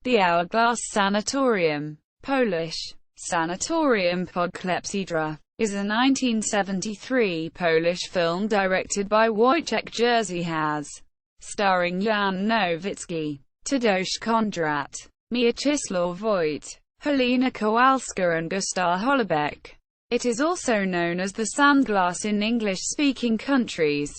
The Hourglass Sanatorium, Polish, Sanatorium pod klepsydrą, is a 1973 Polish film directed by Wojciech Jerzy Has, starring Jan Nowicki, Tadeusz Kondrat, Mieczysław Voit, Halina Kowalska and Gustaw Holoubek. It is also known as the Sandglass in English-speaking countries.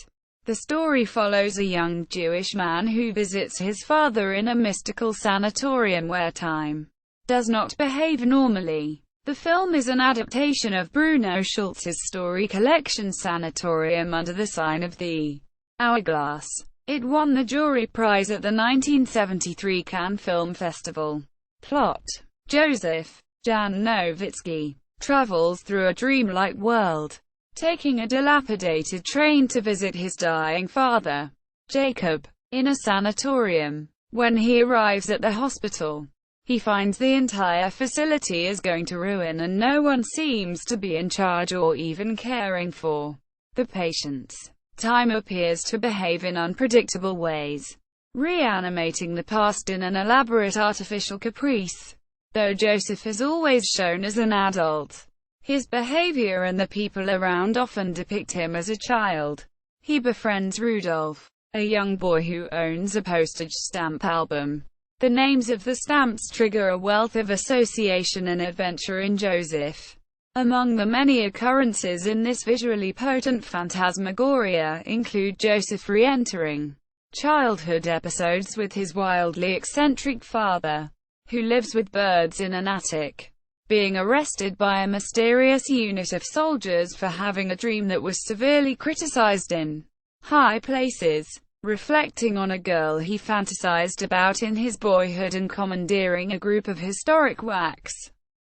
The story follows a young Jewish man who visits his father in a mystical sanatorium where time does not behave normally. The film is an adaptation of Bruno Schulz's story collection Sanatorium Under the Sign of the Hourglass. It won the jury prize at the 1973 Cannes Film Festival. Plot: Joseph, Jan Nowicki, travels through a dreamlike world, taking a dilapidated train to visit his dying father, Jacob, in a sanatorium. When he arrives at the hospital, he finds the entire facility is going to ruin and no one seems to be in charge or even caring for the patients. Time appears to behave in unpredictable ways, reanimating the past in an elaborate artificial caprice. Though Joseph is always shown as an adult, his behavior and the people around often depict him as a child. He befriends Rudolph, a young boy who owns a postage stamp album. The names of the stamps trigger a wealth of association and adventure in Joseph. Among the many occurrences in this visually potent phantasmagoria include Joseph re-entering childhood episodes with his wildly eccentric father, who lives with birds in an attic, being arrested by a mysterious unit of soldiers for having a dream that was severely criticized in high places, reflecting on a girl he fantasized about in his boyhood, and commandeering a group of historic wax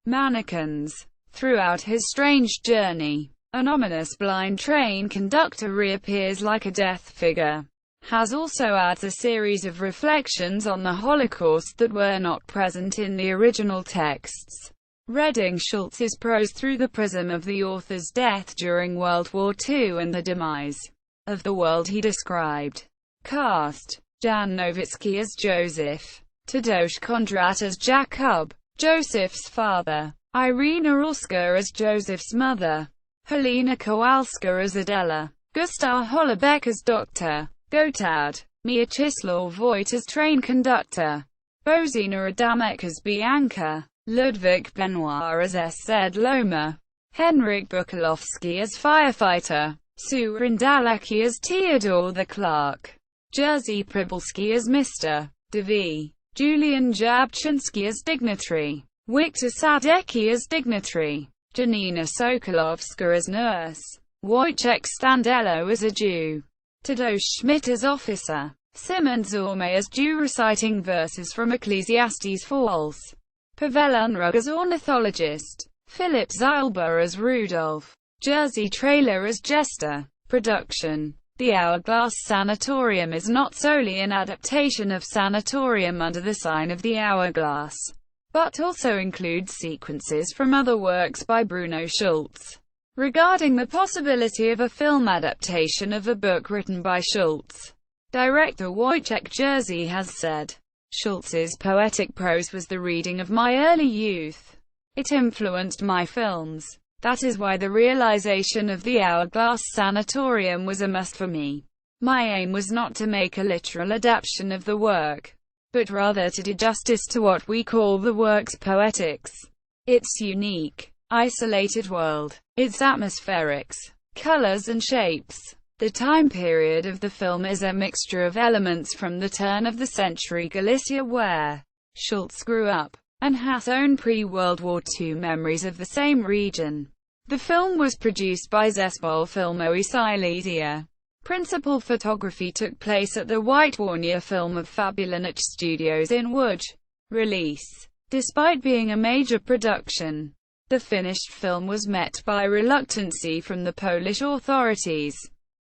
mannequins. Throughout his strange journey, an ominous blind train conductor reappears like a death figure. Has also adds a series of reflections on the Holocaust that were not present in the original texts, reading Schulz's prose through the prism of the author's death during World War II and the demise of the world he described. Cast: Jan Nowicki as Joseph, Tadeusz Kondrat as Jacob, Joseph's father, Irina Orska as Joseph's mother, Halina Kowalska as Adela, Gustaw Holoubek as Dr. Gotthard, Mieczysław Voit as train conductor, Bożena Adamek as Bianca, Ludwik Benoit as SZ Loma, Henryk Bukalowski as firefighter, Surin Dalecki as Theodore the clerk, Jerzy Przybylski as Mr. Dv, Julian Jabczynski as dignitary, Wiktor Sadecki as dignitary, Janina Sokolowska as nurse, Wojciech Standello as a Jew, Tadeusz Schmidt as officer, Szymon Zorme as Jew reciting verses from Ecclesiastes Falls, Paweł Unrug as ornithologist, Philip Zylba as Rudolph, Jerzy Trailer as jester. Production: The Hourglass Sanatorium is not solely an adaptation of Sanatorium Under the Sign of the Hourglass, but also includes sequences from other works by Bruno Schulz. Regarding the possibility of a film adaptation of a book written by Schulz, director Wojciech Jerzy Has said, "Schulz's poetic prose was the reading of my early youth. It influenced my films. That is why the realization of the Hourglass Sanatorium was a must for me. My aim was not to make a literal adaptation of the work, but rather to do justice to what we call the work's poetics, its unique, isolated world, its atmospherics, colors and shapes." The time period of the film is a mixture of elements from the turn-of-the-century Galicia where Schulz grew up, and Has' own pre-World War II memories of the same region. The film was produced by Zespół Filmowy Silesia. Principal photography took place at the Whitewarnia Film of Fabulanach Studios in Łódź. Release: despite being a major production, the finished film was met by reluctancy from the Polish authorities.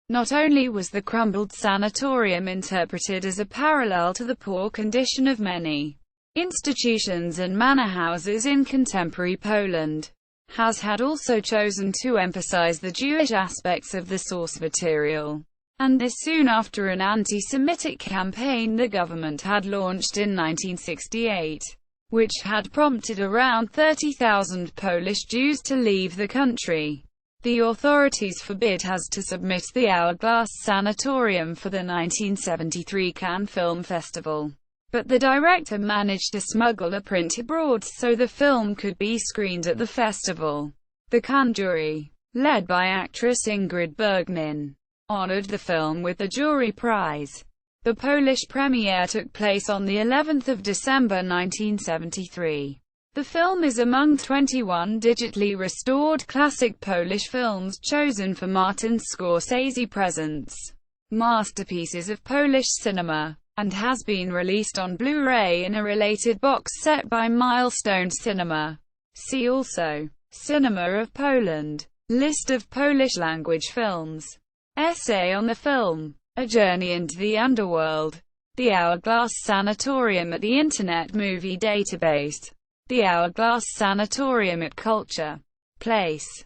Not only was the crumbled sanatorium interpreted as a parallel to the poor condition of many institutions and manor houses in contemporary Poland, Has had also chosen to emphasize the Jewish aspects of the source material. and this soon after an anti-Semitic campaign the government had launched in 1968, which had prompted around 30,000 Polish Jews to leave the country. The authorities forbid Has to submit the Hourglass Sanatorium for the 1973 Cannes Film Festival. But the director managed to smuggle a print abroad so the film could be screened at the festival. The Cannes jury, led by actress Ingrid Bergman, honored the film with the jury prize. The Polish premiere took place on the 11th of December 1973. The film is among 21 digitally restored classic Polish films chosen for Martin Scorsese Presents Masterpieces of Polish Cinema, and has been released on Blu-ray in a related box set by Milestone Cinema. See also Cinema of Poland. List of Polish-language films. Essay on the film. A Journey into the Underworld. The Hourglass Sanatorium at the Internet Movie Database. The Hourglass Sanatorium at Culture Place.